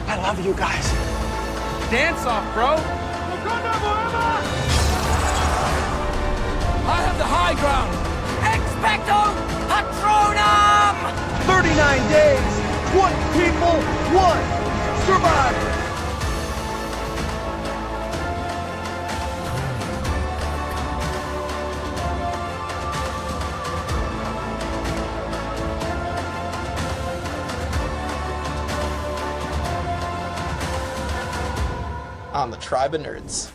I love you guys. Dance off, bro. I have the high ground. Expecto Patronum! 39 days, 20 people, 1 survivor. On the Tribe of Nerds.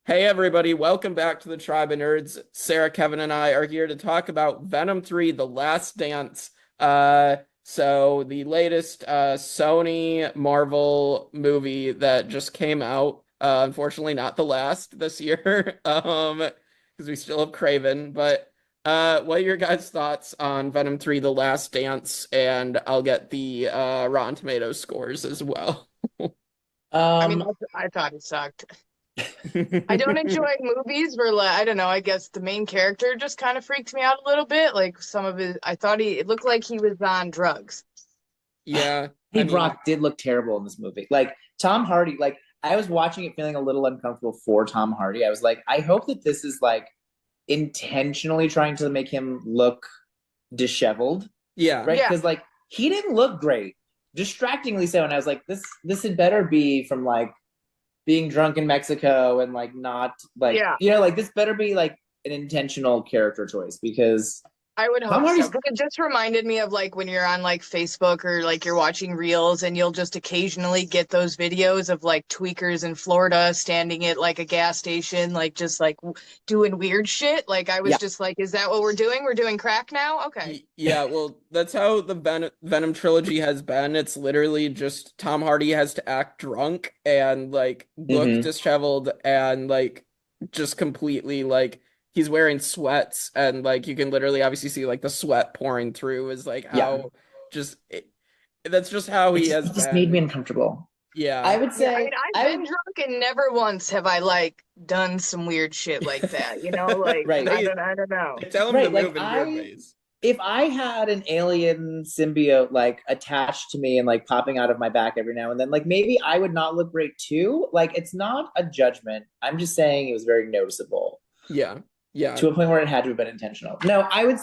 Hey everybody, welcome back to the Tribe of Nerds. Sarah, Kevin, and I are here to talk about Venom 3: The Last Dance. So the latest Sony Marvel movie that just came out. Unfortunately, not the last this year, because we still have Kraven. But what are your guys' thoughts on Venom 3: The Last Dance? And I'll get the Rotten Tomatoes scores as well. I thought it sucked. I don't enjoy movies where, like, I don't know, I guess the main character just kind of freaked me out a little bit. Like some of it, it looked like he was on drugs. Yeah. Brock did look terrible in this movie. Like Tom Hardy, like I was watching it feeling a little uncomfortable for Tom Hardy. I was like, I hope that this is like intentionally trying to make him look disheveled. Yeah. Right? Because like he didn't look great. Distractingly so. And I was like, this had better be from like being drunk in Mexico and like not like like this better be like an intentional character choice, because I would hope so. But it just reminded me of like when you're on like Facebook or like you're watching Reels and you'll just occasionally get those videos of like tweakers in Florida standing at like a gas station, like just like doing weird shit. Like I was just like, is that what we're doing? We're doing crack now? Okay. Yeah, well, that's how the Venom trilogy has been. It's literally just Tom Hardy has to act drunk and like look disheveled and like just completely like he's wearing sweats, and like you can literally obviously see like the sweat pouring through is like how that's just how he has it just been. Made me uncomfortable. Yeah. I would say I've been drunk and never once have I like done some weird shit like that, you know, like right. I don't know. Tell him to move in weird ways. If I had an alien symbiote like attached to me and like popping out of my back every now and then, like maybe I would not look great too. Like it's not a judgment. I'm just saying it was very noticeable. Yeah. Yeah. To a point where it had to have been intentional. No, I wouldn't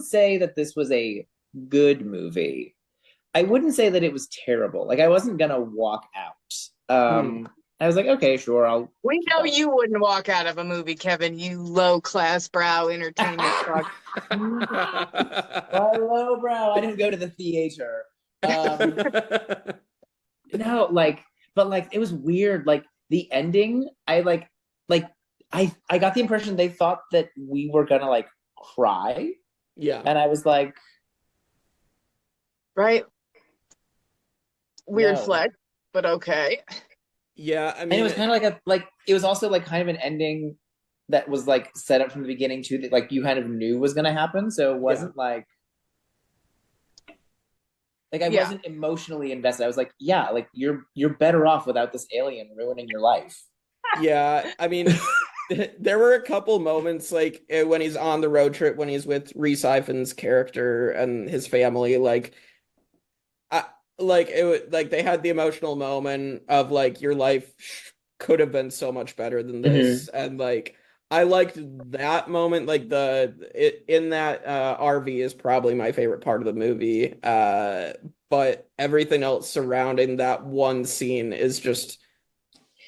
say that this was a good movie. I wouldn't say that it was terrible. Like I wasn't gonna walk out. I was like, okay, sure, We know you wouldn't walk out of a movie, Kevin, you low class brow entertainment truck. Low brow. I didn't go to the theater. No, like, but like it was weird. Like the ending, I got the impression they thought that we were gonna like cry. Yeah. And I was like, right. Weird flex, but okay. Yeah, I mean, and it was kind of like it was also like kind of an ending that was like set up from the beginning too, that like you kind of knew was gonna happen. So it wasn't like I wasn't emotionally invested. I was like, yeah, like you're better off without this alien ruining your life. Yeah, I mean, there were a couple moments like when he's on the road trip, when he's with Rhys Ifans' character and his family, like they had the emotional moment of like your life could have been so much better than this, and like I liked that moment. Like in that RV is probably my favorite part of the movie, but everything else surrounding that one scene is just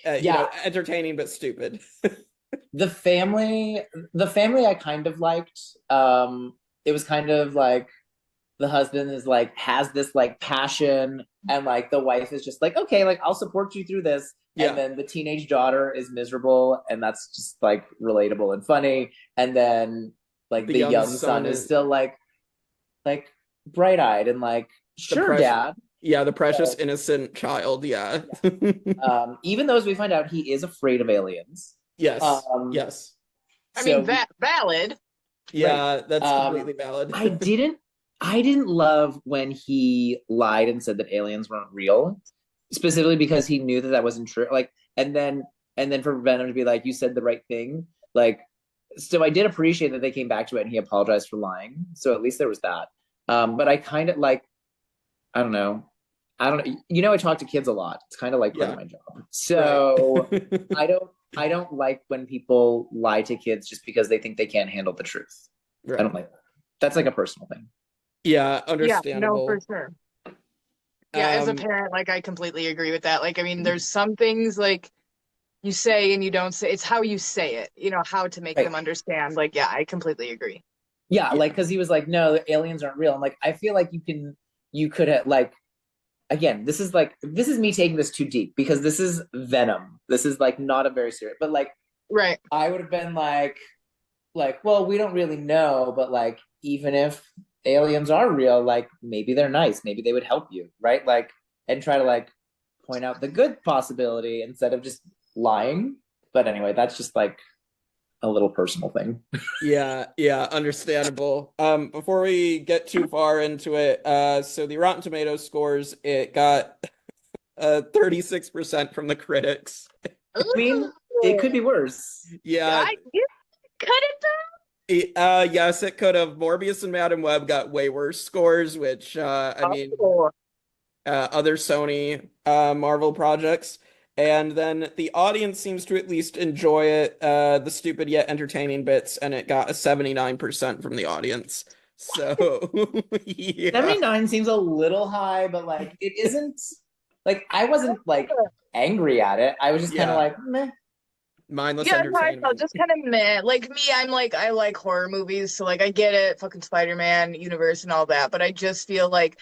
you know, entertaining but stupid. The family I kind of liked. It was kind of like the husband is like has this like passion, and like the wife is just like, okay, like I'll support you through this. And then the teenage daughter is miserable, and that's just like relatable and funny. And then like the young son is still like bright-eyed and like, sure, dad. Yeah, the precious innocent child. Yeah. Even though, as we find out, he is afraid of aliens. Yes. Yes. I mean, valid. Yeah, right. That's completely valid. I didn't love when he lied and said that aliens weren't real, specifically because he knew that wasn't true. Like, and then for Venom to be like, "You said the right thing." Like, so I did appreciate that they came back to it and he apologized for lying. So at least there was that. But I kind of like, I don't know. I don't know. I talk to kids a lot. It's kind of like part of my job. So Right. I don't like when people lie to kids just because they think they can't handle the truth. Right. I don't like that. That's like a personal thing. Yeah, Yeah, understandable. no, for sure. Yeah, as a parent, like I completely agree with that. Like, I mean, there's some things like you say and you don't say. It's how you say it, how to make Right. them understand. Like, yeah, I completely agree. Yeah, like because he was like, no, the aliens aren't real. I'm like, I feel like you could have like, again, this is me taking this too deep because this is Venom. This is like not a very serious, but like, Right. I would have been like, well, we don't really know, but like, even if aliens are real, like maybe they're nice, maybe they would help you, right? Like, and try to like point out the good possibility instead of just lying. But anyway, that's just like a little personal thing. Yeah, understandable. Before we get too far into it, so the Rotten Tomatoes scores, it got 36% from the critics. I mean, it could be worse. Yeah. You cut it down. Yes, it could have. Morbius and Madam Web got way worse scores, which Oh. other Sony Marvel projects. And then the audience seems to at least enjoy it, the stupid yet entertaining bits, and it got a 79% from the audience. So, yeah. 79 seems a little high, but like it isn't like I wasn't like angry at it. I was just kind of like, meh. Mindless Yeah, no, I entertainment. felt just kind of meh. Like me, I'm like, I like horror movies, so like I get it, fucking Spider-Man universe and all that, but I just feel like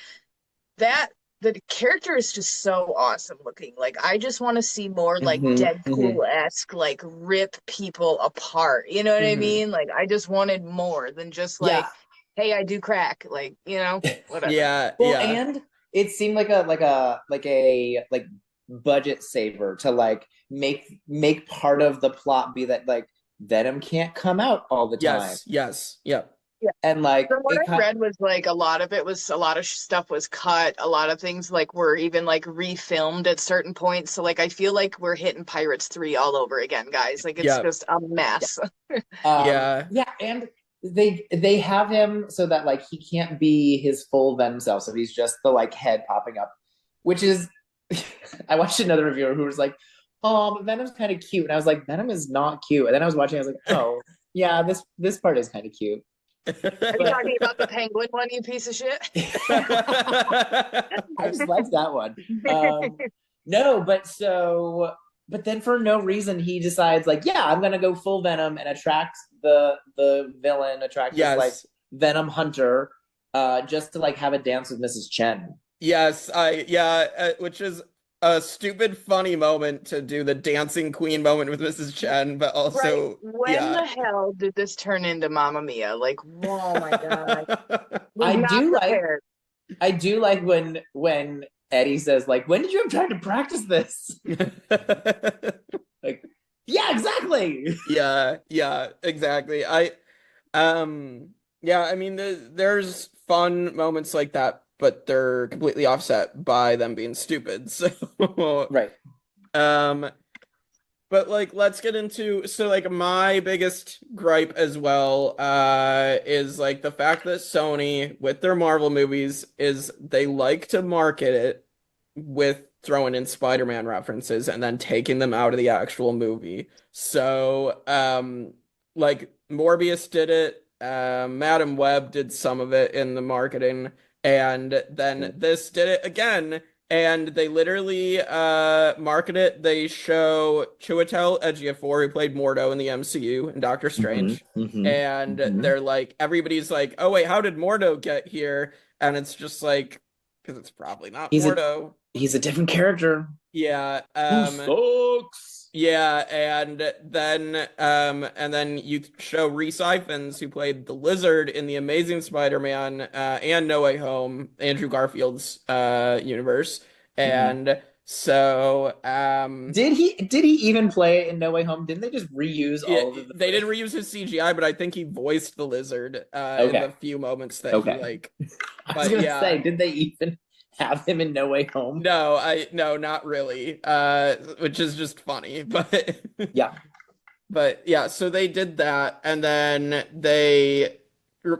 that the character is just so awesome looking. Like I just want to see more like Deadpool-esque, like rip people apart. You know what I mean? Like I just wanted more than just like, Yeah. hey, I do crack. Like, whatever. Yeah, Well, yeah. and it seemed like a budget saver to like make part of the plot be that like Venom can't come out all the time. Yes, yep. Yeah. And like From what I read was like a lot of stuff was cut. A lot of things like were even like refilmed at certain points. So like I feel like we're hitting Pirates 3 all over again, guys. Like it's just a mess. Yeah. Yeah, and they have him so that like he can't be his full Venom self. So he's just the like head popping up, which is I watched another reviewer who was like, "Oh, but Venom's kind of cute," and I was like, "Venom is not cute." And then I was watching, I was like, "Oh, yeah, this part is kind of cute." Are you talking about the penguin one, you piece of shit? I just liked that one. No, but then for no reason he decides like, yeah, I'm gonna go full Venom and attract the villain, attract this like Venom hunter, just to like have a dance with Mrs. Chen. Yes, which is a stupid funny moment to do the dancing queen moment with Mrs. Chen, but also right. When the hell did this turn into Mamma Mia? Like, oh my god. I do like when Eddie says like, when did you have time to practice this? Like, yeah, exactly. Yeah, exactly. I mean there's fun moments like that, but they're completely offset by them being stupid. So right. But like let's get into like my biggest gripe as well is like the fact that Sony with their Marvel movies is they like to market it with throwing in Spider-Man references and then taking them out of the actual movie. So like Morbius did it, Madam Web did some of it in the marketing, and then this did it again. And they literally market it. They show Chiwetel Ejiofor, who played Mordo in the MCU and Doctor Strange. And they're like, everybody's like, oh wait, how did Mordo get here? And it's just like, because it's probably not Mordo. He's a different character. Yeah. Who sucks. Yeah, and then you show Rhys Ifans, who played the Lizard in the Amazing Spider-Man and No Way Home, Andrew Garfield's universe, and so did he even play in No Way Home? Didn't they just reuse all of it? They didn't reuse his CGI, but I think he voiced the Lizard in the few moments that he like. I was gonna say, did they even have him in No Way Home? No, not really. Which is just funny, but yeah. But yeah, so they did that, and then they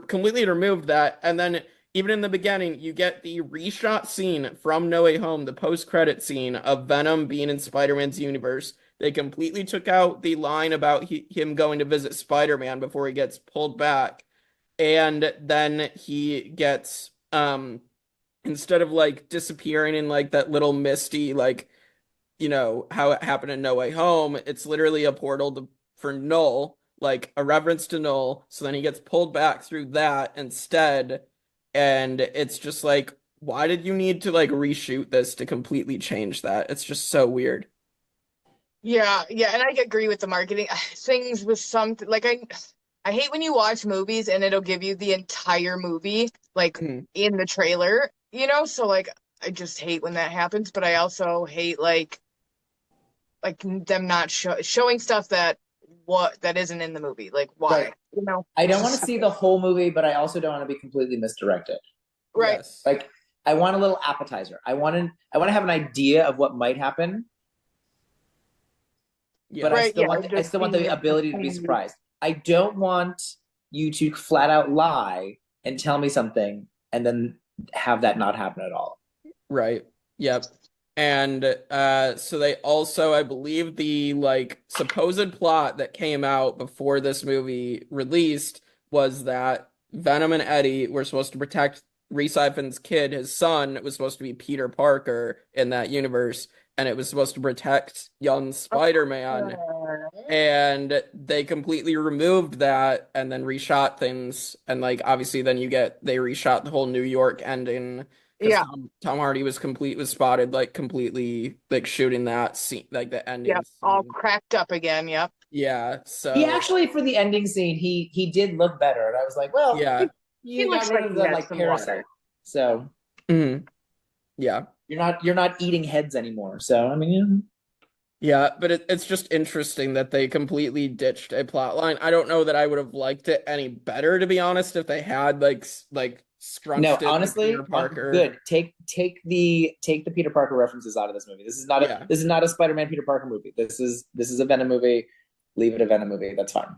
completely removed that, and then even in the beginning, you get the reshot scene from No Way Home, the post-credit scene of Venom being in Spider-Man's universe. They completely took out the line about him going to visit Spider-Man before he gets pulled back. And then he gets, instead of like disappearing in like that little misty, like, how it happened in No Way Home, it's literally a portal for Null, like a reference to Null. So then he gets pulled back through that instead. And it's just like, why did you need to like reshoot this to completely change that? It's just so weird. Yeah, yeah, and I agree with the marketing things with something like I hate when you watch movies and it'll give you the entire movie like Mhm. in the trailer, so like I just hate when that happens, but I also hate like them not showing stuff that isn't in the movie. Like why? Right. I don't want to see the whole movie, but I also don't want to be completely misdirected. Right. Yes. Like I want a little appetizer. I want to have an idea of what might happen, Yeah. but Right, I still want the ability to be surprised. I don't want you to flat out lie and tell me something and then have that not happen at all. Right. Yep. And so they also, I believe the like supposed plot that came out before this movie released was that Venom and Eddie were supposed to protect Reese Ifans' kid, his son was supposed to be Peter Parker in that universe, and it was supposed to protect young Spider-Man. And they completely removed that and then reshot things. And like obviously then they reshot the whole New York ending because Yeah, Tom Hardy was spotted like completely like shooting that scene, like the ending yep, all scene. cracked up again. Yep. Yeah, He so actually, for the ending scene, he did look better, and I was like, well, yeah. He you got looks rid like of he the had like some parasite, water. so Mhm. Yeah. you're not eating heads anymore. So I mean, Yeah, but it's just interesting that they completely ditched a plot line. I don't know that I would have liked it any better, to be honest, if they had like no, scrunched it to honestly, Peter Parker. good. Take the Peter Parker references out of this movie. Yeah. This is not a Spider-Man Peter Parker movie. This is a Venom movie. Leave it a Venom movie. That's fine.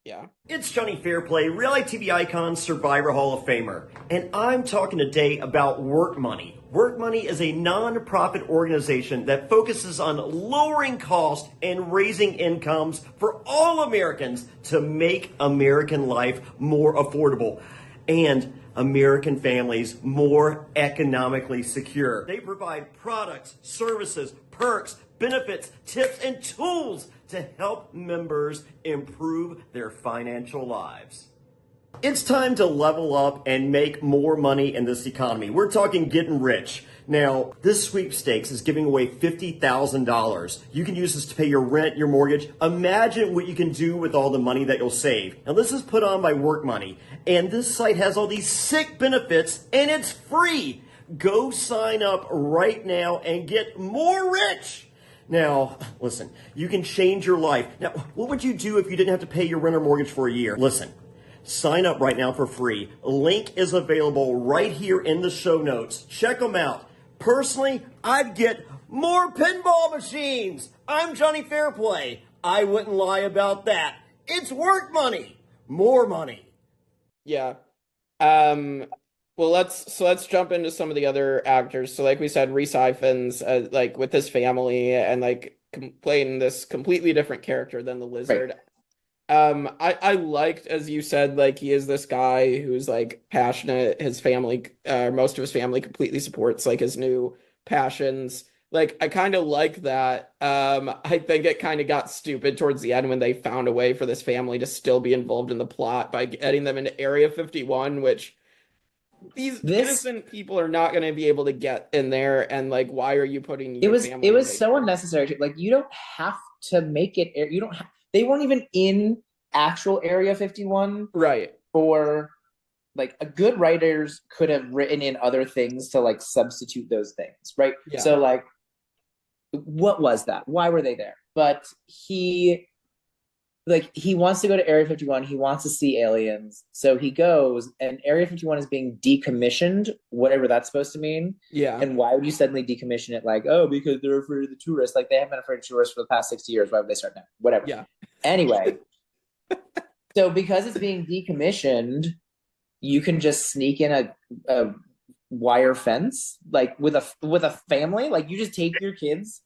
Yeah. It's Jonny Fairplay, reality TV icon, Survivor Hall of Famer, and I'm talking today about Work Money. Work Money is a non-profit organization that focuses on lowering costs and raising incomes for all Americans to make American life more affordable and American families more economically secure. They provide products, services, perks, benefits, tips, and tools to help members improve their financial lives. It's time to level up and make more money in this economy. We're talking getting rich. Now, this sweepstakes is giving away $50,000. You can use this to pay your rent, your mortgage. Imagine what you can do with all the money that you'll save. Now, this is put on by Work Money, and this site has all these sick benefits, and it's free. Go sign up right now and get more rich. Now, listen, you can change your life. Now, what would you do if you didn't have to pay your rent or mortgage for a year? Listen, sign up right now for free. Link is available right here in the show notes. Check them out. Personally, I'd get more pinball machines. I'm Jonny Fairplay. I wouldn't lie about that. It's Work Money. More money. Yeah. Well, let's jump into some of the other actors. So, like we said, Reese Ifans, like with his family, and like playing this completely different character than the Lizard. I liked, as you said, like he is this guy who's like passionate. His family, most of his family, completely supports like his new passions. Like I kind of like that. I think it kind of got stupid towards the end when they found a way for this family to still be involved in the plot by getting them into Area 51, which these innocent people are not going to be able to get in there. And like, why are you putting your family? It was so unnecessary. Like you don't have to make it. You don't. They weren't even in actual Area 51, right? Or like a good writers could have written in other things to like substitute those things, right? Yeah. So like, what was that? Why were they there? But he wants to go to Area 51. He wants to see aliens. So he goes, and Area 51 is being decommissioned, whatever that's supposed to mean. Yeah. And why would you suddenly decommission it? Like, oh, because they're afraid of the tourists. Like, they haven't been afraid of tourists for the past 60 years. Why would they start now? Whatever. Yeah. Anyway, so because it's being decommissioned, you can just sneak in a wire fence, like with a family. Like you just take your kids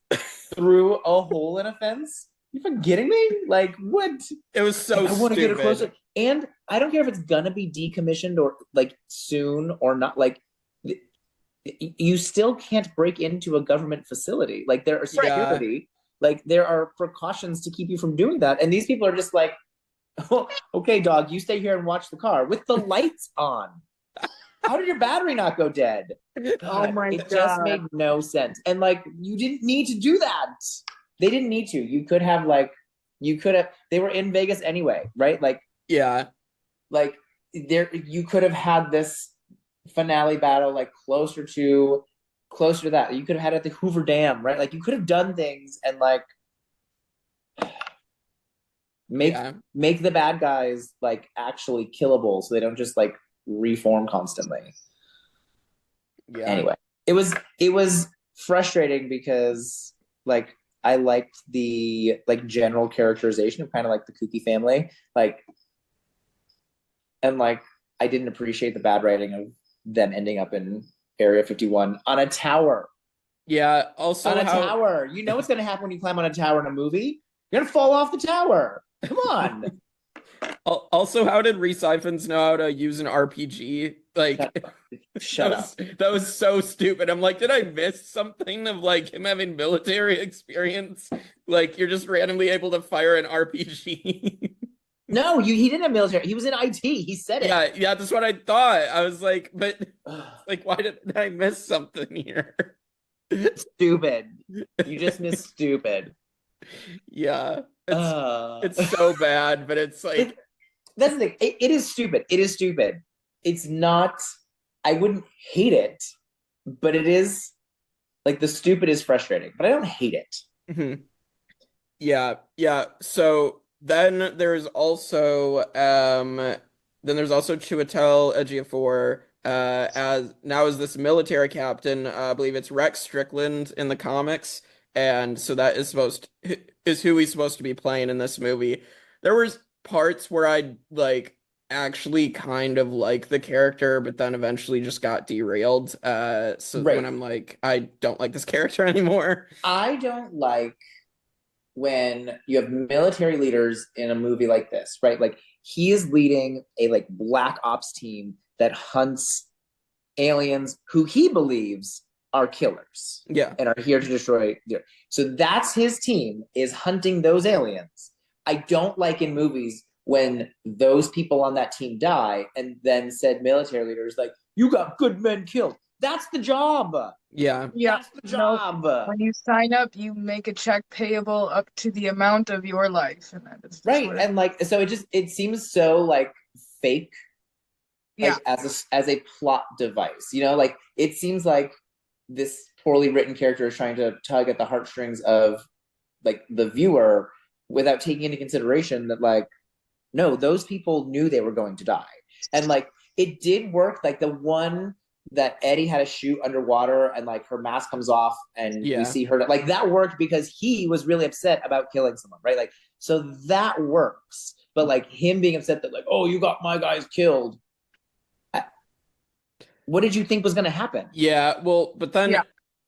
through a hole in a fence. You fucking kidding me? Like what? It was so I want to get a closer. stupid. And I don't care if it's gonna be decommissioned or like soon or not. Like you still can't break into a government facility. Like there are security. Like there are precautions to keep you from doing that. And these people are just like, oh, okay, dog, you stay here and watch the car with the lights on. How did your battery not go dead? Oh my It just made no sense. And like, you didn't need to do that. They didn't need to. They were in Vegas anyway, right? Like, Yeah. like you could have had this finale battle like closer to that. You could have had it at the Hoover Dam, right? Like you could have done things and like make the bad guys like actually killable so they don't just like reform constantly. Yeah. Anyway, it was frustrating because like I liked the like general characterization of kind of like the kooky family, like, and like I didn't appreciate the bad writing of them ending up in Area 51 on a tower. Yeah. Also, on a tower. You know what's going to happen when you climb on a tower in a movie? You're going to fall off the tower. Come on. Also, how did Rhys Ifans know how to use an RPG? Like, Shut up. That was so stupid. I'm like, did I miss something of like him having military experience? Like, you're just randomly able to fire an RPG. No, he didn't have military. He was in IT. He said it. Yeah, that's what I thought. I was like, but like, why did I miss something here? Stupid. You just missed stupid. Yeah, it's so bad, but it's like that's the thing. It is stupid. It is stupid. It's not. I wouldn't hate it, but it is like the stupid is frustrating. But I don't hate it. Mm-hmm. Yeah. So then there's also Chiwetel Ejiofor as this military captain. I believe it's Rex Strickland in the comics, and so that is who he's supposed to be playing in this movie. There was parts where I like actually kind of like the character, but then eventually just got derailed. When I'm like, I don't like this character anymore. I don't like when you have military leaders in a movie like this, right? Like he is leading a like black ops team that hunts aliens who he believes are killers. Yeah. And are here to destroy. So that's his team is hunting those aliens. I don't like in movies when those people on that team die and then said military leaders like, you got good men killed. That's the job. Yeah. That's the job. When you sign up, you make a check payable up to the amount of your life. And that is right. And like, so it seems so like fake. Yeah. Like, as a plot device, you know, like it seems like this poorly written character is trying to tug at the heartstrings of like the viewer without taking into consideration that like, no, those people knew they were going to die. And like, it did work. Like the one that Eddie had to shoot underwater and like her mask comes off and we see her like that worked because he was really upset about killing someone, right? Like, so that works. But like him being upset that like, oh, you got my guys killed. What did you think was going to happen? Yeah, well, but then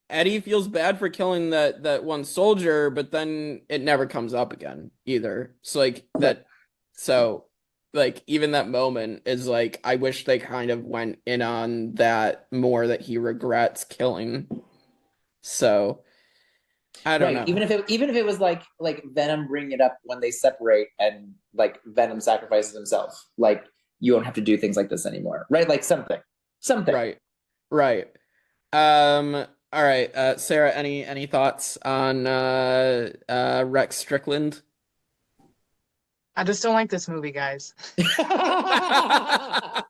Eddie feels bad for killing that one soldier, but then it never comes up again either. So like that, so like even that moment is like I wish they kind of went in on that more, that he regrets killing. So I don't know. Even if it was like Venom bringing it up when they separate and like Venom sacrifices himself, like you won't have to do things like this anymore, right? Like something. Right. All right. Sarah, any thoughts on Rex Strickland? I just don't like this movie, guys. I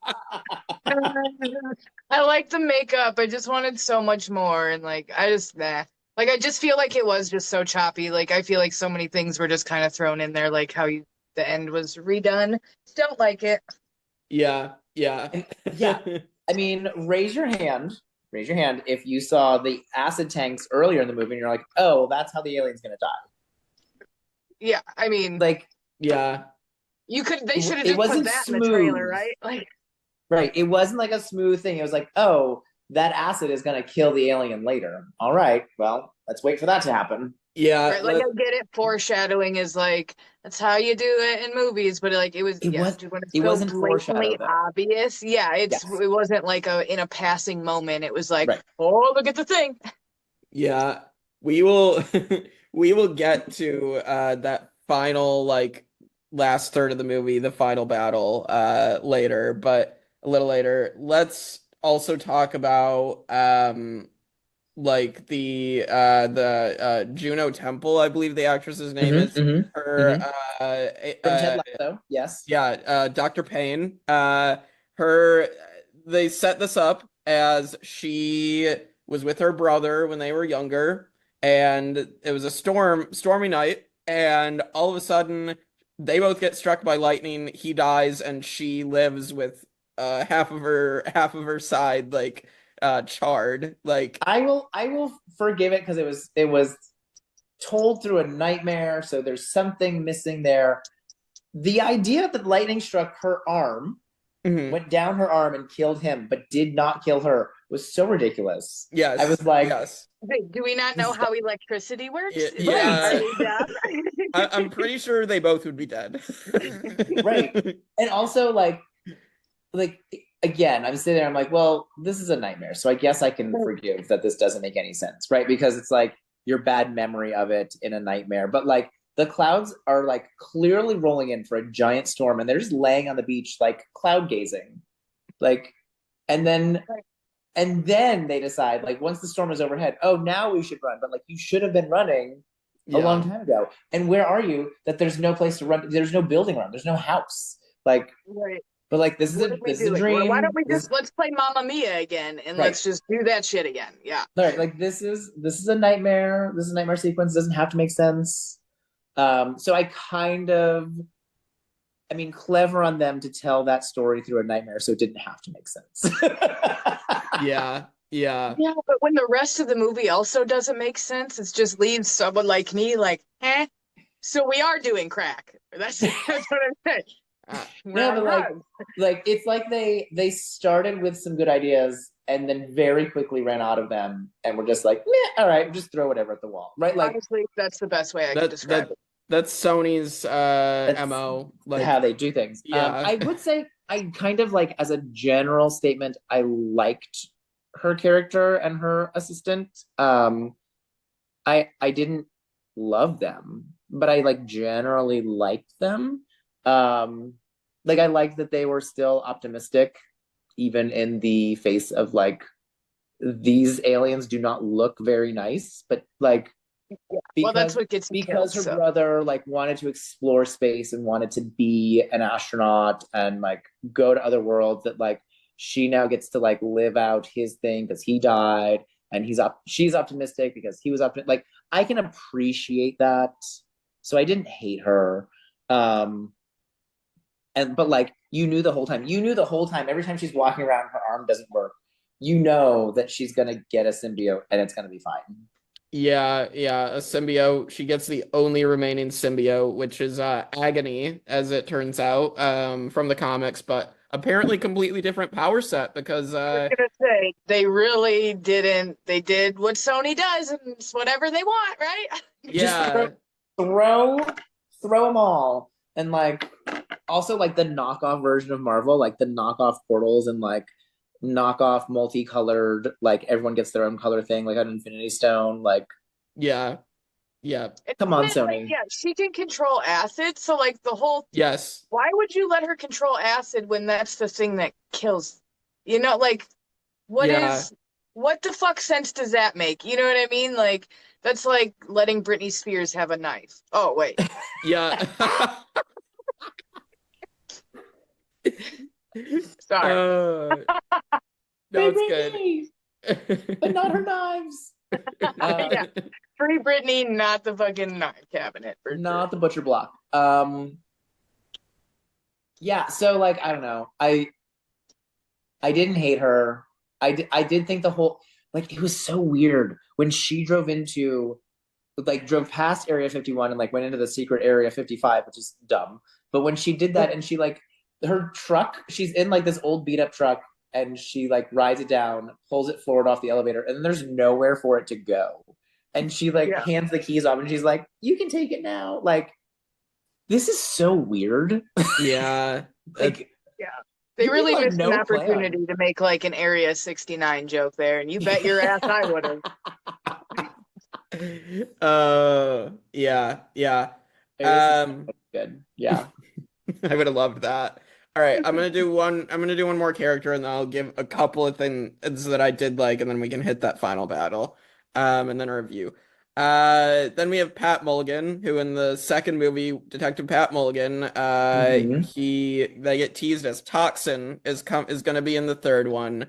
like the makeup. I just wanted so much more, and like I just I just feel like it was just so choppy. Like I feel like so many things were just kind of thrown in there, like how the end was redone. Don't like it. Yeah. I mean, raise your hand if you saw the acid tanks earlier in the movie and you're like, oh, well, that's how the alien's gonna die. Yeah, I mean, like, they should have just put that in the trailer, right? Like, Right. It wasn't like a smooth thing. It was like, oh, that acid is going to kill the alien later. All right. Well, let's wait for that to happen. Yeah, Right, like I get it. Foreshadowing is like that's how you do it in movies, but like it was dude, when it's it so wasn't blatantly foreshadowed, though. obvious. Yeah, it Yes. wasn't like in a passing moment. It was like, Right. oh, look at the thing. yeah. We will we will get to that final like last third of the movie, the final battle later, but a little later. Let's also talk about like the Juno Temple, I believe the actress's name is. Her From Ted Lasso, yes. yeah, Dr. Payne. Her they set this up as she was with her brother when they were younger, and it was a stormy night, and all of a sudden they both get struck by lightning. He dies, and she lives with half of her side like charred. Like I will forgive it because it was told through a nightmare, so there's something missing there. The idea that lightning struck her arm, went down her arm and killed him, but did not kill her was so ridiculous. Yes. I was like, yes. Wait, do we not know how electricity works? Yeah. Are they dumb? I'm pretty sure they both would be dead. Right. And also like again, I'm sitting there, I'm like, well, this is a nightmare. So I guess I can forgive that this doesn't make any sense, right? Because it's like your bad memory of it in a nightmare. But like the clouds are like clearly rolling in for a giant storm and they're just laying on the beach like cloud gazing. Like and then they decide, like, once the storm is overhead, oh, now we should run. But like you should have been running a long time ago. And where are you that there's no place to run? There's no building around, there's no house. Like But like this is a dream. Why don't we let's play Mamma Mia again and let's just do that shit again. Yeah. Right. Like this is a nightmare. This is a nightmare sequence. It doesn't have to make sense. So I mean, clever on them to tell that story through a nightmare, so it didn't have to make sense. Yeah. Yeah, but when the rest of the movie also doesn't make sense, it just leaves someone like me like, eh. So we are doing crack. That's what I'm saying. No, but like it's like they started with some good ideas and then very quickly ran out of them and were just like, meh, all right, just throw whatever at the wall, right? Like honestly, that's the best way I can describe it. That's Sony's MO, like how they do things. Yeah. I would say I kind of like, as a general statement, I liked her character and her assistant. I didn't love them, but I like generally liked them. Like I liked that they were still optimistic, even in the face of like these aliens do not look very nice, but like well, that's what gets me because killed, her brother like wanted to explore space and wanted to be an astronaut and like go to other worlds, that like she now gets to like live out his thing because he died, and she's optimistic because he was optimistic. Like I can appreciate that, so I didn't hate her. But like you knew the whole time every time she's walking around, her arm doesn't work, you know that she's gonna get a symbiote and it's gonna be fine. Yeah, a symbiote. She gets the only remaining symbiote, which is Agony, as it turns out, from the comics, but apparently completely different power set because I was gonna say they really didn't. They did what Sony does, and it's whatever they want, right? Yeah, just throw them all, and like also like the knockoff version of Marvel, like the knockoff portals and like knockoff multicolored, like everyone gets their own color thing, like an Infinity Stone, like yeah. Come on, Like, Sony. yeah, she can control acid, so like the whole. Yes. Why would you let her control acid when that's the thing that kills? You know, like what the fuck sense does that make? You know what I mean? Like that's like letting Britney Spears have a knife. Oh wait. Yeah. Sorry. No, it's good. But not her knives. Yeah. Free Britney, not the fucking knife cabinet. Not the butcher block. Yeah, so like I don't know. I didn't hate her. I did think the whole, like, it was so weird when she drove past Area 51 and like went into the secret Area 55, which is dumb. But when she did that and she like her truck, she's in like this old beat up truck, and she like rides it down, pulls it forward off the elevator, and then there's nowhere for it to go. And she like hands the keys off, and she's like, "You can take it now." Like, this is so weird. Yeah. Like, They you really need, like, missed no an opportunity to make like an Area 69 joke there, and you bet your ass I would have. Yeah. Good. Yeah. I would have loved that. All right, I'm gonna do one more character, and then I'll give a couple of things that I did like, and then we can hit that final battle. And then a review. Then we have Pat Mulligan, who in the second movie, Detective Pat Mulligan, they get teased as Toxin is gonna be in the third one.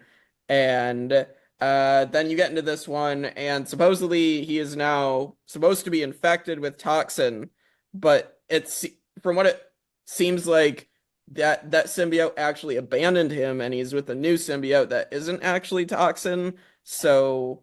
And then you get into this one, and supposedly he is now supposed to be infected with Toxin, but it's from what it seems like that symbiote actually abandoned him, and he's with a new symbiote that isn't actually Toxin. So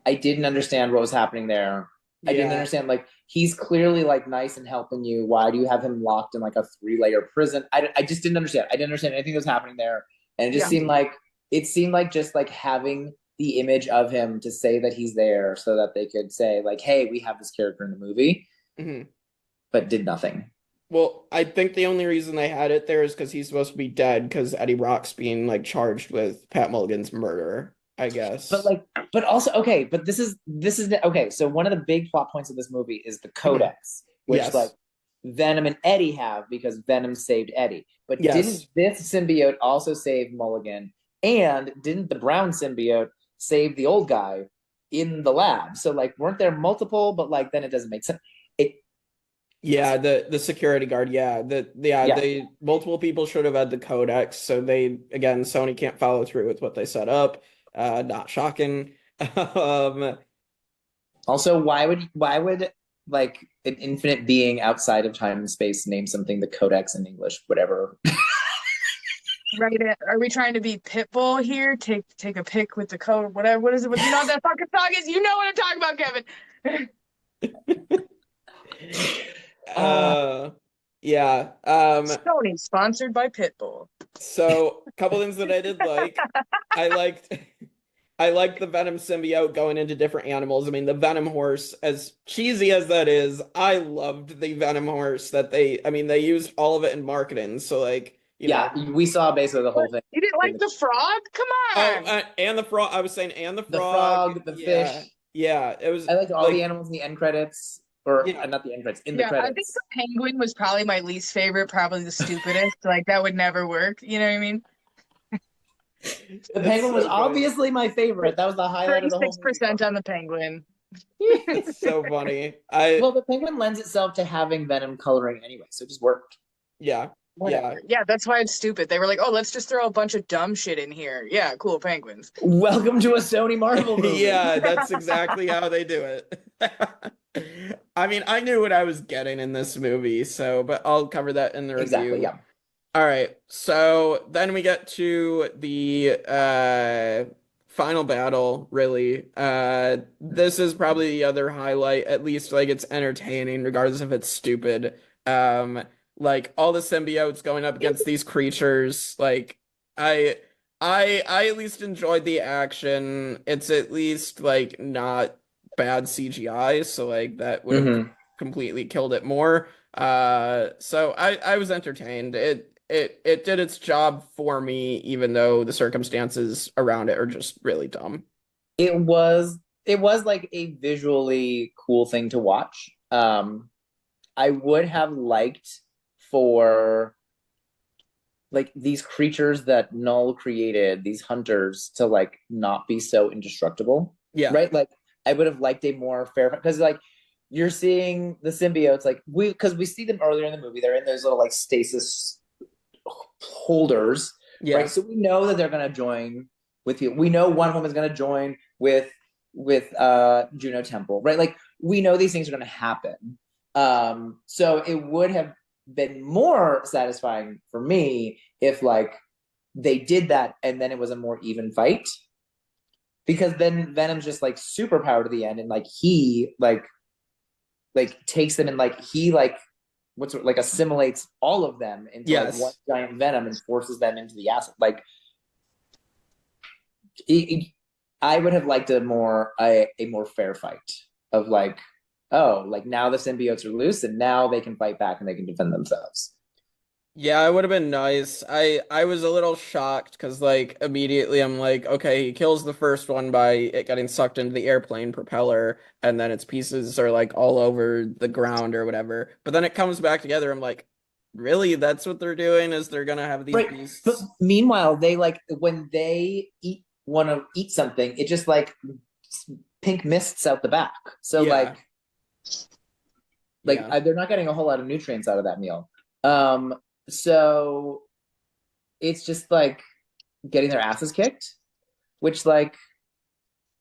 I didn't understand what was happening there. I didn't understand, like, he's clearly like nice and helping you. Why do you have him locked in like a 3-layer prison? I just didn't understand. I didn't understand anything that was happening there. And it just seemed like just like having the image of him to say that he's there so that they could say like, hey, we have this character in the movie, but did nothing. Well, I think the only reason they had it there is because he's supposed to be dead, because Eddie Brock's being like charged with Pat Mulligan's murder, I guess. But also, okay, but this is okay. So one of the big plot points of this movie is the Codex, which like Venom and Eddie have because Venom saved Eddie. But didn't this symbiote also save Mulligan? And didn't the brown symbiote save the old guy in the lab? So like, weren't there multiple? But like, then it doesn't make sense. The security guard, they multiple people should have had the Codex, so Sony can't follow through with what they set up. Not shocking. Also, why would like an infinite being outside of time and space name something the Codex in English? Whatever. Right? Are we trying to be Pitbull here? Take a pic with the code, whatever. What is it? You know what that fucking song is? You know what I'm talking about, Kevin. Sony sponsored by Pitbull. So a couple things that I did like. I liked the Venom symbiote going into different animals. I mean, the Venom horse, as cheesy as that is, I loved the Venom horse that they used all of it in marketing. So like, you know, we saw basically the whole thing. You didn't like the frog? Come on. And the frog. I was saying, and the frog, the fish. Yeah, it was. I liked all the animals in the end credits. Or not the end credits, in the credits. I think the penguin was probably my least favorite, probably the stupidest. Like, that would never work. You know what I mean? The penguin was obviously my favorite. That was the highlight of the whole movie. 36% on the penguin. It's so funny. Well, the penguin lends itself to having Venom coloring anyway, so it just worked. Yeah. Whatever. Yeah, that's why it's stupid. They were like, oh, let's just throw a bunch of dumb shit in here. Yeah, cool, penguins. Welcome to a Sony Marvel movie. Yeah, that's exactly how they do it. I mean, I knew what I was getting in this movie, but I'll cover that in the review. Exactly, yeah. All right, so then we get to the final battle, really. This is probably the other highlight, at least like it's entertaining, regardless if it's stupid. Like all the symbiotes going up against these creatures, like I at least enjoyed the action. It's at least like not bad CGI, so like that would have completely killed it more. So I was entertained. It did its job for me, even though the circumstances around it are just really dumb. It was like a visually cool thing to watch. I would have liked for like these creatures that Null created, these hunters, to like not be so indestructible. Yeah. Right? Like I would have liked a more fair, because like you're seeing the symbiotes, like because we see them earlier in the movie, they're in those little like stasis holders. Yeah. Right. So we know that they're gonna join with you. We know one of them is gonna join with Juno Temple, right? Like we know these things are gonna happen. So it would have been more satisfying for me if like they did that and then it was a more even fight, because then Venom's just like super powered to the end, and like he like takes them, and like he like like assimilates all of them into like Yes. one giant venom and forces them into the acid. Like, I would have liked a more fair fight of like, oh, like now the symbiotes are loose and now they can fight back and they can defend themselves. Yeah, it would have been nice. I was a little shocked because like immediately I'm like, okay, he kills the first one by it getting sucked into the airplane propeller, and then its pieces are like all over the ground or whatever. But then it comes back together. I'm like, really? That's what they're doing? Is they're gonna have these Right. beasts? But meanwhile, they like when they want to eat something, it just like pink mists out the back. So Yeah. Yeah. they're not getting a whole lot of nutrients out of that meal. So it's just like getting their asses kicked, which like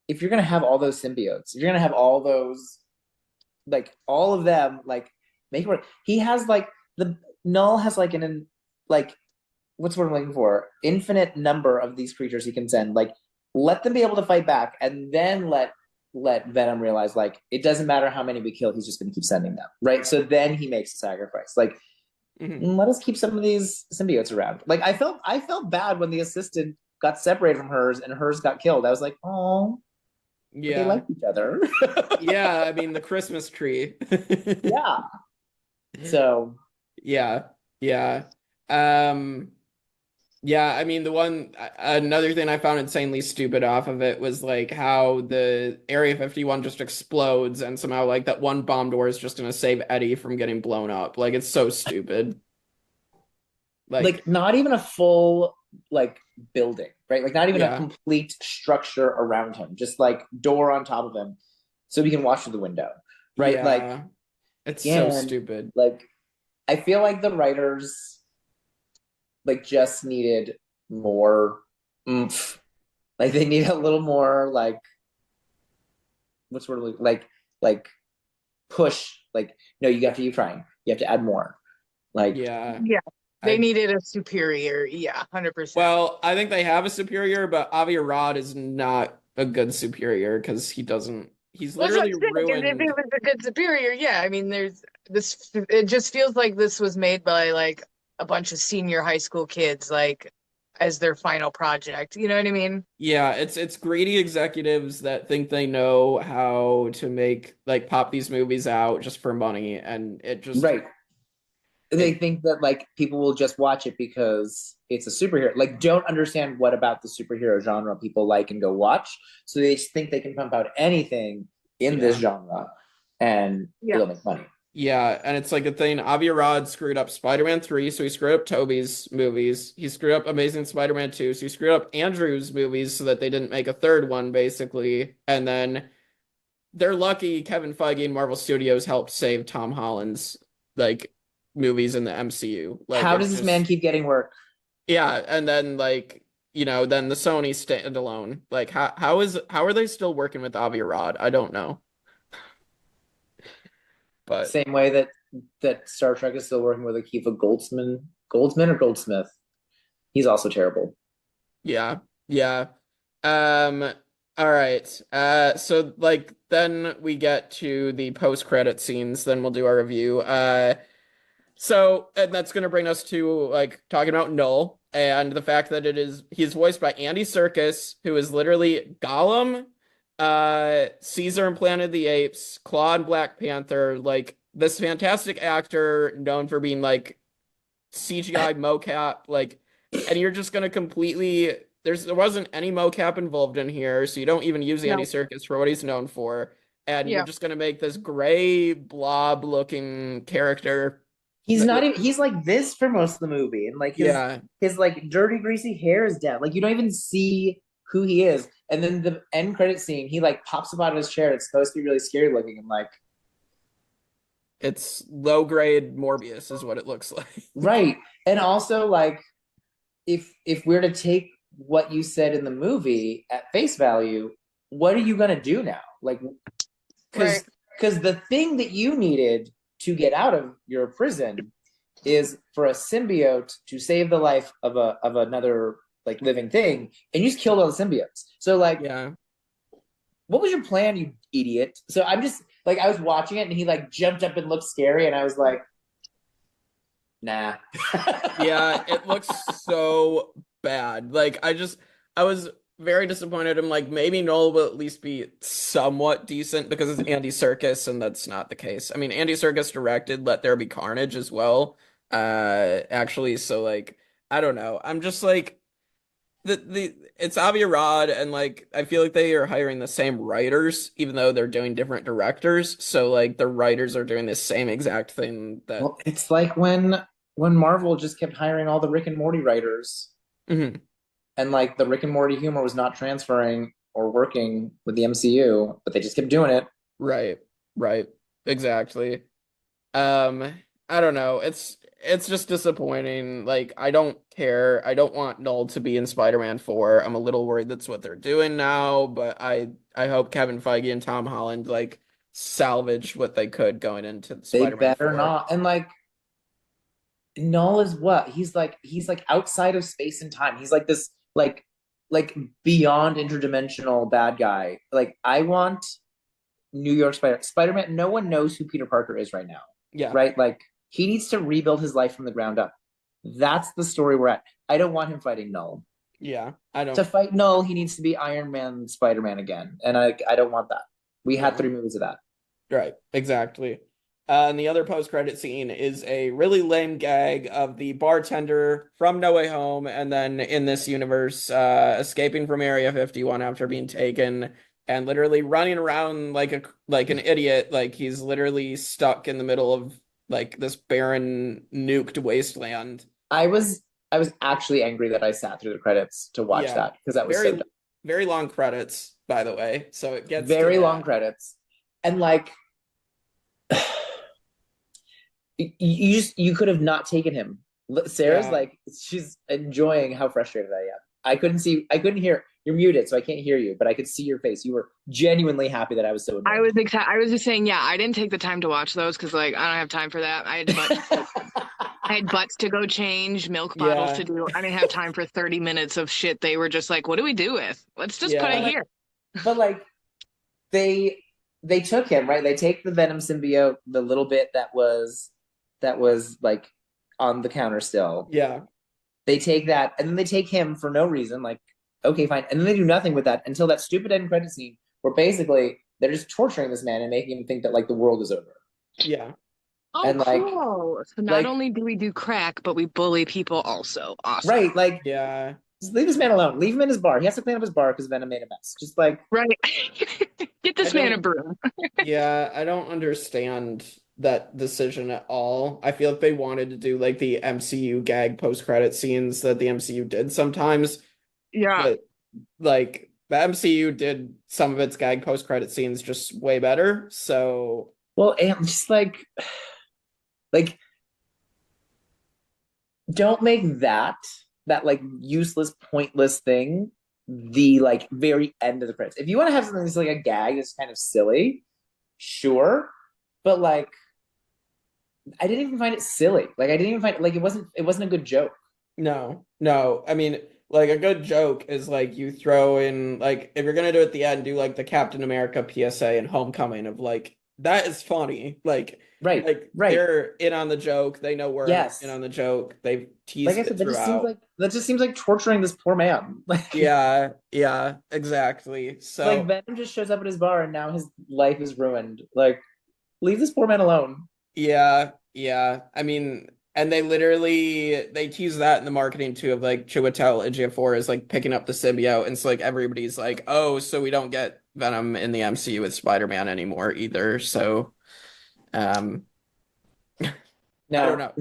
if you're gonna have all those symbiotes, if you're gonna have all those like all of them like make it work. He has like the Null has like like what's what I'm looking for? Infinite number of these creatures he can send. Like let them be able to fight back and then let Venom realize like it doesn't matter how many we kill, he's just gonna keep sending them. Right. So then he makes a sacrifice. Like let us keep some of these symbiotes around. Like I felt bad when the assistant got separated from hers and hers got killed. I was like, oh, Yeah. they like each other. Yeah, I mean the Christmas tree. Yeah. So yeah. Yeah. Yeah, I mean another thing I found insanely stupid off of it was like how the Area 51 just explodes and somehow like that one bomb door is just gonna save Eddie from getting blown up. Like it's so stupid. Like not even a full like building, right? Like not even a Yeah. complete structure around him, just like door on top of him so we can watch through the window. Right? Yeah. Like it's so stupid. Like I feel like the writers like just needed more oomph. Like they need a little more like what's sort of like push. Like no, you have to keep trying. You have to add more. Like Yeah. They needed a superior. Yeah, 100%. Well, I think they have a superior, but Avi Arad is not a good superior because he's literally If ruined. it was a good superior, yeah. I mean, there's this. It just feels like this was made by like a bunch of senior high school kids, like as their final project. You know what I mean? Yeah, it's greedy executives that think they know how to make like pop these movies out just for money, and it just right. They think that like people will just watch it because it's a superhero. Like don't understand what about the superhero genre people like and go watch. So they just think they can pump out anything in this genre and it'll make money. Yeah, and it's like a thing. Avi Arad screwed up Spider-Man 3, so he screwed up Tobey's movies. He screwed up Amazing Spider-Man 2, so he screwed up Andrew's movies so that they didn't make a third one, basically. And then they're lucky Kevin Feige and Marvel Studios helped save Tom Holland's like movies in the MCU. Like, how does this man keep getting work? Yeah, and then like then the Sony standalone. Like how are they still working with Avi Arad? I don't know. But same way that Star Trek is still working with Akiva Goldsmith. He's also terrible. Yeah. All right. So like then we get to the post-credit scenes, then we'll do our review. So and that's gonna bring us to like talking about Null and the fact that he's voiced by Andy Serkis, who is literally Gollum, Caesar in Planet of the Apes, Claw in Black Panther, like this fantastic actor known for being like CGI mocap, like, and you're just gonna completely there wasn't any mocap involved in here, so you don't even use Andy Serkis for what he's known for, and you're just gonna make this gray blob looking character. He's not even, he's like this for most of the movie, and like his like dirty greasy hair is down. Like you don't even see who he is. And then the end credit scene, he like pops up out of his chair. It's supposed to be really scary looking, and like it's low grade Morbius is what it looks like. Right. And also like if we're to take what you said in the movie at face value, what are you gonna do now? Like because the thing that you needed to get out of your prison is for a symbiote to save the life of another like living thing, and you just killed all the symbiotes. So like what was your plan, you idiot? So I'm just like, I was watching it and he like jumped up and looked scary, and I was like, Nah. Yeah, it looks so bad. Like I was very disappointed. I'm like, maybe Noel will at least be somewhat decent because it's Andy Serkis, and that's not the case. I mean, Andy Serkis directed Let There Be Carnage as well. Actually, so like, I don't know. I'm just like the it's Avi Arad, and like I feel like they are hiring the same writers, even though they're doing different directors. So like the writers are doing the same exact thing that. Well, it's like when Marvel just kept hiring all the Rick and Morty writers, Mhm. and like the Rick and Morty humor was not transferring or working with the MCU, but they just kept doing it. Right, right, exactly. Um, I don't know. It's just disappointing. Like I don't care. I don't want Null to be in Spider-Man 4. I'm a little worried that's what they're doing now, but I hope Kevin Feige and Tom Holland like salvage what they could going into They Spider-Man better 4. not. And like Null is what? He's like outside of space and time. He's like this like beyond interdimensional bad guy. Like I want New York Spider-Man. No one knows who Peter Parker is right now. Yeah. Right? Like he needs to rebuild his life from the ground up. That's the story we're at. I don't want him fighting Null. Yeah. I To don't. fight Null, he needs to be Iron Man, Spider-Man again. And I don't want that. We had 3 movies of that. Right, exactly. And the other post-credit scene is a really lame gag of the bartender from No Way Home, and then in this universe, escaping from Area 51 after being taken, and literally running around like an idiot, like he's literally stuck in the middle of like this barren, nuked wasteland. I was actually angry that I sat through the credits to watch Yeah, that because that was very so dumb. very long credits, by the way. So it gets Very to long that. credits. And like you could have not taken him. Sarah's Yeah. like she's enjoying how frustrated I am. I couldn't hear. You're muted, so I can't hear you, but I could see your face. You were genuinely happy that I was so annoyed. I was just saying, yeah, I didn't take the time to watch those because like I don't have time for that. I had butts to go change, milk bottles Yeah. to do. I didn't have time for 30 minutes of shit they were just like, what do we do with? Let's just put Yeah. it here. But like they took him, right? They take the Venom symbiote, the little bit that was like on the counter still. Yeah. They take that and then they take him for no reason, like, okay, fine. And then they do nothing with that until that stupid end credit scene where basically they're just torturing this man and making him think that like the world is over. Yeah. Oh, And, like- cool. So not like- only do we do crack, but we bully people also. Awesome. Right, like Yeah. just leave this man alone. Leave him in his bar. He has to clean up his bar because Venom made a mess. Just like Right. Get this I man a don't- broom. Yeah, I don't understand that decision at all. I feel like they wanted to do like the MCU gag post-credit scenes that the MCU did sometimes, Yeah. but like the MCU did some of its gag post-credit scenes just way better. So well, and just like don't make that like useless, pointless thing the like very end of the credits. If you want to have something that's like a gag that's kind of silly, sure, but like I didn't even find it silly. Like I didn't even find like it wasn't a good joke. no. I mean, like a good joke is like you throw in like if you're gonna do it at the end, do like the Captain America PSA and Homecoming of like that is funny. Like Right. they're in on the joke. They know we're Yes. in on the joke. They've teased Like I it said, throughout. that just seems like torturing this poor man. Like Yeah, exactly. So like Venom just shows up at his bar and now his life is ruined. Like leave this poor man alone. yeah. I mean, and they tease that in the marketing too of like Chiwetel Ejiofor is like picking up the symbiote, and so like everybody's like, oh, so we don't get Venom in the MCU with Spider-Man anymore either. So, No, I don't know.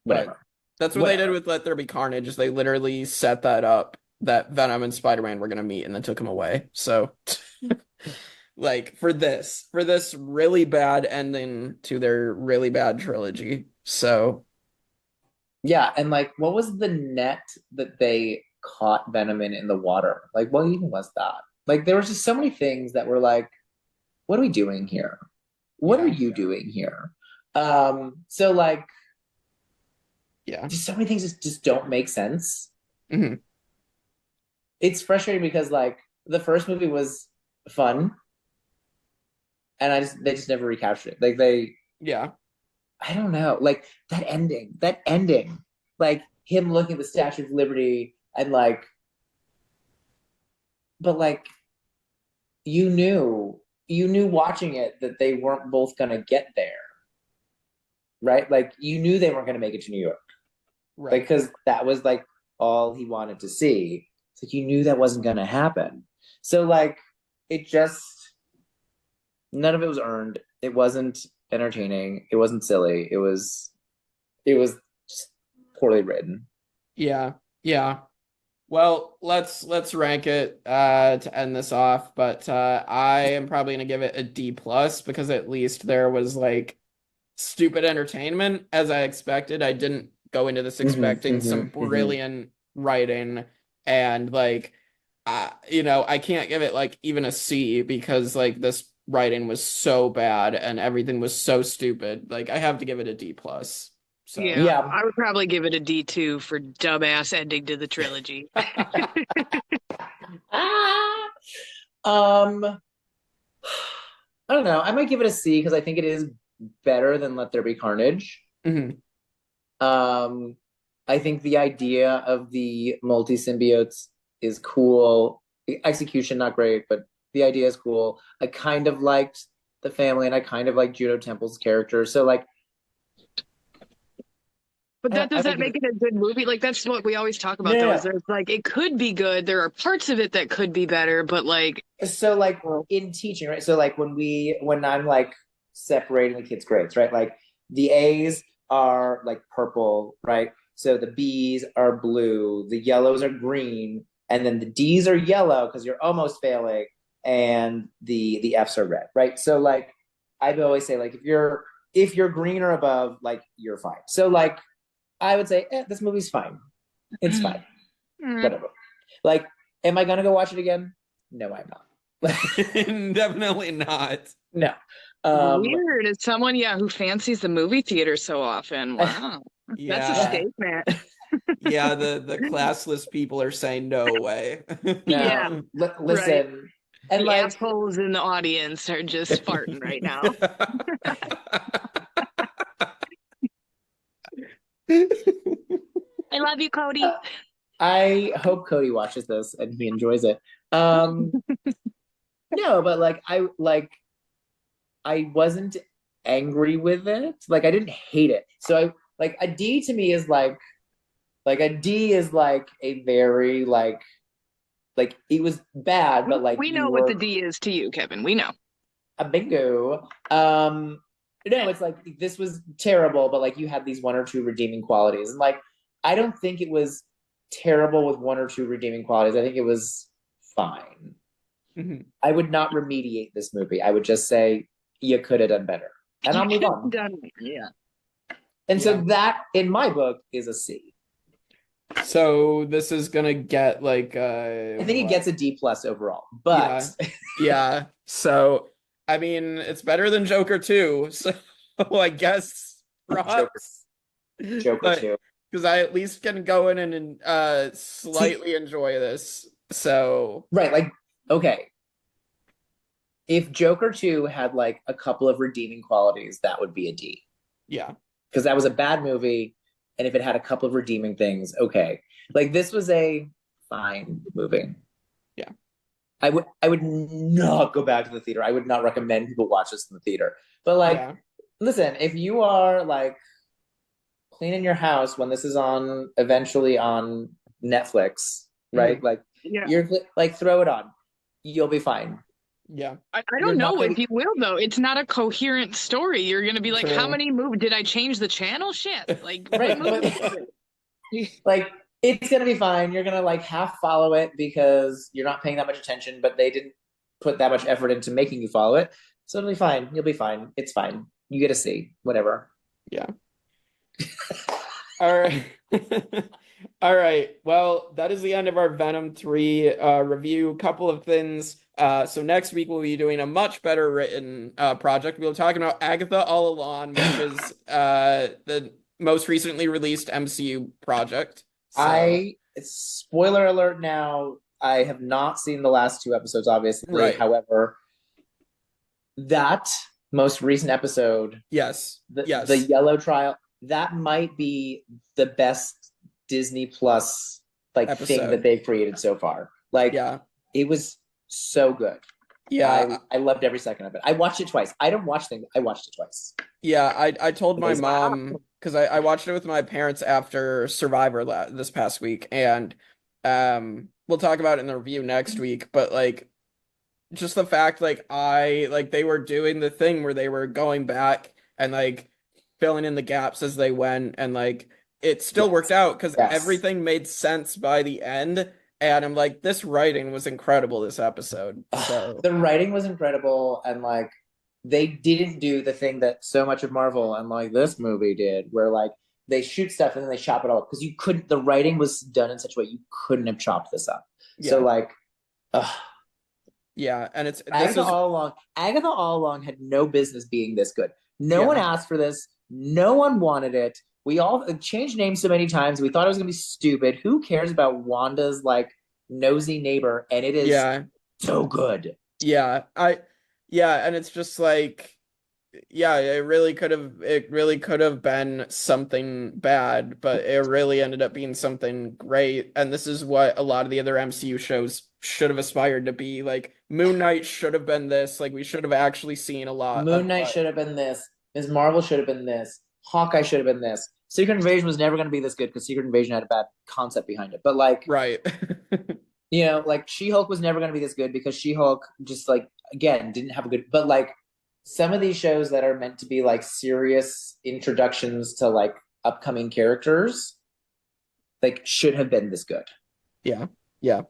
Whatever. That's what they did with Let There Be Carnage. Is they literally set that up that Venom and Spider-Man were gonna meet, and then took him away. So. Like for this really bad ending to their really bad trilogy. So Yeah, and like what was the net that they caught Venom in the water? Like what even was that? Like there was just so many things that were like, what are we doing here? What are you doing here? So like yeah. just so many things just don't make sense. Mm-hmm. It's frustrating because like the first movie was fun. And they just never recaptured it. Like Yeah. I don't know, like that ending, like him looking at the Statue of Liberty and like, but like you knew watching it that they weren't both gonna get there, right? Like you knew they weren't gonna make it to New York, Right. because that was like all he wanted to see. So you knew that wasn't gonna happen. So like it just, none of it was earned. It wasn't entertaining. It wasn't silly. It was just poorly written. Yeah. Yeah. Well, let's rank it to end this off, but I am probably gonna give it a D plus because at least there was like stupid entertainment as I expected. I didn't go into this expecting some brilliant writing, and like I can't give it like even a C because like this writing was so bad and everything was so stupid. Like I have to give it a D plus. So Yeah, Yeah. I would probably give it a D2 for dumbass ending to the trilogy. Ah! I don't know. I might give it a C because I think it is better than Let There Be Carnage. mhm. I think the idea of the multi-symbiotes is cool. The execution, not great, but the idea is cool. I kind of liked the family and I kind of liked Juno Temple's character. So like, But that I does might that give make it a good movie? Like that's what we always talk about, No, no, though. no. Is there's like it could be good. There are parts of it that could be better, but like So like in teaching, right? So like when I'm like separating the kids' grades, right? Like the A's are like purple, right? So the B's are blue, the yellows are green, and then the D's are yellow because you're almost failing, and the F's are red, right? So like I would always say like if you're green or above, like you're fine. So like I would say, this movie's fine. It's fine. Whatever. Like, am I gonna go watch it again? No, I'm not. Definitely not. No. weird. As someone, yeah, who fancies the movie theater so often. Wow, that's a Yeah. statement. Yeah, the classless people are saying no way. Yeah, Listen, and the like, assholes in the audience are just farting right now. I love you, Cody. I hope Cody watches this and he enjoys it. No, but I wasn't angry with it. Like I didn't hate it. So I like a D to me is like a D is like a very like it was bad, but like we you know were what the D is to you, Kevin. We know. a bingo. No, it's like this was terrible, but like you had these one or two redeeming qualities. And like I don't think it was terrible with one or two redeeming qualities. I think it was fine. Mhm. I would not remediate this movie. I would just say you could have done better. And I'll move on. Yeah. And so Yeah. that in my book is a C. So this is gonna get like I think it gets a D plus overall. But yeah. So I mean it's better than Joker 2, so I guess props. Joker 2. Because I at least can go in and slightly enjoy this. So Right, like, okay. If Joker 2 had like a couple of redeeming qualities, that would be a D. yeah. Because that was a bad movie, and if it had a couple of redeeming things, okay. Like this was a fine movie. Yeah. I would not go back to the theater. I would not recommend people watch this in the theater. But like, Yeah. listen, if you are like cleaning your house when this is on eventually on Netflix, right? Like Yeah. you're like throw it on. You'll be fine. Yeah. I You're don't not know gonna- if you will though. It's not a coherent story. You're gonna be like, True. how many movies did I change the channel? Shit. Like Right, what movie but- is it? Like it's gonna be fine. You're gonna like half follow it because you're not paying that much attention, but they didn't put that much effort into making you follow it. So it'll be fine. You'll be fine. It's fine. You get a C. Whatever. Yeah. All right. All right. Well, that is the end of our Venom 3 review. Couple of things. So next week we'll be doing a much better written project. We'll be talking about Agatha All Along, which is the most recently released MCU project. So, Spoiler alert now, I have not seen the last two episodes, obviously. Right. However, that most recent episode, Yes. Yes. the yellow trial, that might be the best Disney Plus thing Episode. that they've created so far. Like, Yeah. it was so good. Yeah. I loved every second of it. I watched it twice. I don't watch things. I watched it twice. Yeah, I told my was- mom because I watched it with my parents after Survivor this past week, and we'll talk about it in the review next week. But like, just the fact like they were doing the thing where they were going back and like filling in the gaps as they went, and like it still worked out because everything made sense by the end. And I'm like, this writing was incredible this episode. So the writing was incredible, and like they didn't do the thing that so much of Marvel and like this movie did, where like they shoot stuff and then they chop it all up, because you couldn't. The writing was done in such a way you couldn't have chopped this up. Yeah. So like, yeah, and Agatha all along had no business being this good. No one asked for this. No one wanted it. We all changed names so many times. We thought it was gonna be stupid. Who cares about Wanda's like nosy neighbor? And it is so good. Yeah, and it's just like, yeah, it really could have been something bad, but it really ended up being something great. And this is what a lot of the other MCU shows should have aspired to be. Like Moon Knight should have been this. Like we should have actually seen a lot. Moon Knight should have been this. Ms. Marvel should have been this. Hawkeye should have been this. Secret Invasion was never going to be this good because Secret Invasion had a bad concept behind it. But like, right. You know, like She-Hulk was never going to be this good because She-Hulk just like, again, didn't have a good, but like some of these shows that are meant to be like serious introductions to like upcoming characters, like should have been this good. Yeah. Yeah.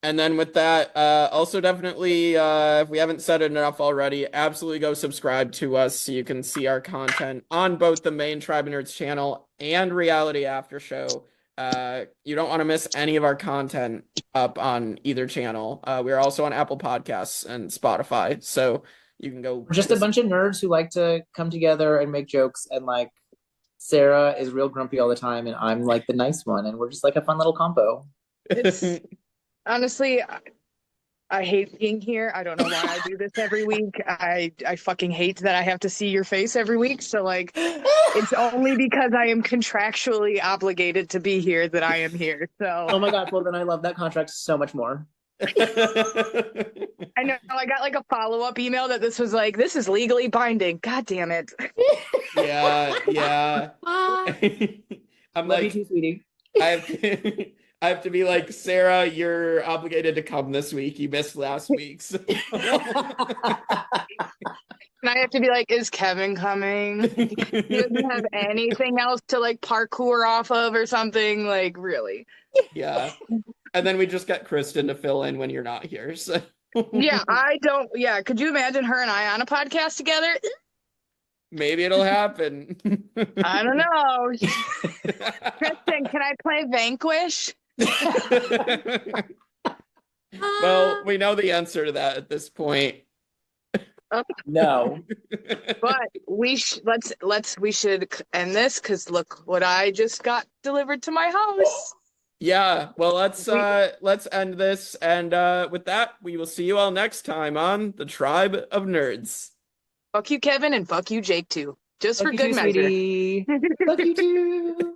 And then with that, also definitely, if we haven't said it enough already, absolutely go subscribe to us so you can see our content on both the main Tribe of Nerds channel and Reality After Show. You don't want to miss any of our content up on either channel. We're also on Apple Podcasts and Spotify, so you can go. We're just a bunch of nerds who like to come together and make jokes, and like Sarah is real grumpy all the time, and I'm like the nice one, and we're just like a fun little combo. It's honestly, I hate being here. I don't know why I do this every week. I fucking hate that I have to see your face every week. So like, it's only because I am contractually obligated to be here that I am here. So oh my god, well then I love that contract so much more. I know I got like a follow-up email that this was like, this is legally binding. God damn it. Yeah. I'm Love you like, too, sweetie. I have to be like, Sarah, you're obligated to come this week. You missed last week. So. And I have to be like, is Kevin coming? He doesn't have anything else to like parkour off of or something. Like, really? Yeah. And then we just get Kristen to fill in when you're not here. So. Yeah, could you imagine her and I on a podcast together? Maybe it'll happen. I don't know. Kristen, can I play Vanquish? Well, we know the answer to that at this point. No. But we should end this because look what I just got delivered to my house. Yeah, well, let's end this, and with that, we will see you all next time on the Tribe of Nerds. Fuck you, Kevin, and fuck you, Jake, too. Just Fuck for you good too, measure. sweetie. Fuck you too.